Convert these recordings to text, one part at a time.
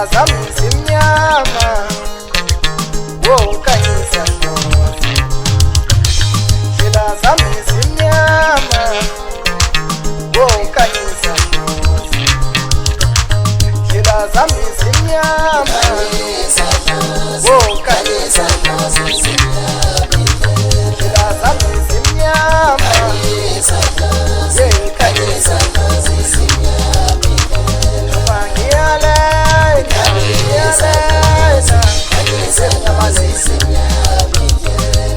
Ndlela zami zimnyama, wokhanyisa Nkosi. Ndlela zami zimnyama, wokhanyisa Nkosi. Ndlela zami zimnyama, wokhanyisa Nkosi. Ndlela zami zimnyama, yekhanyisa Nkosi. Noma ngiyalena, ngiyalena,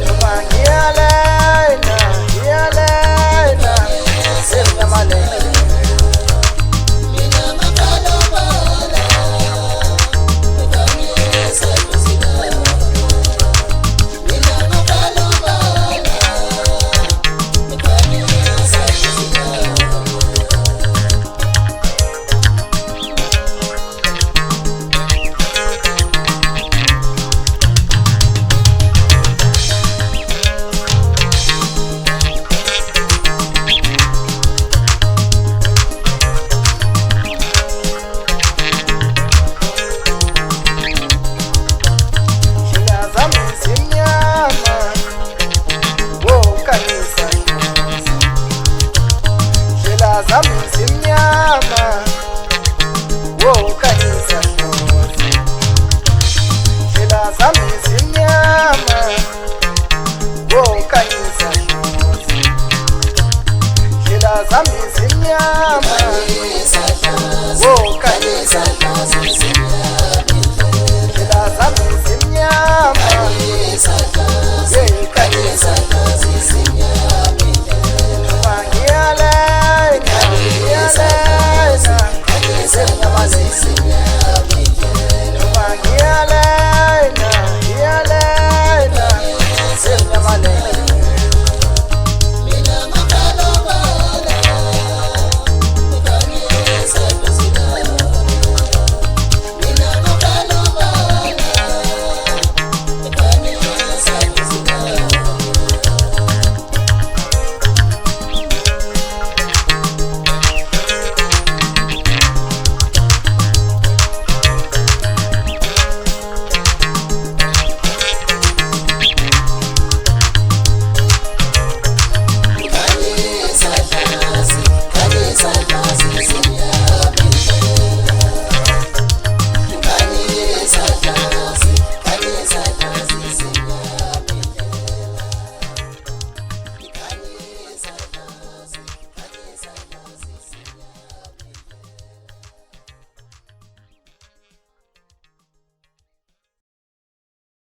noma ngiyalena, ngiyalena, senyamalena. Zami zimnyama, wokhanyisa Nkosi. Ndlela zami zimnyama, wokhanyisa Nkosi. Ndlela zami zimnyama, wokhanyisa Nkosi.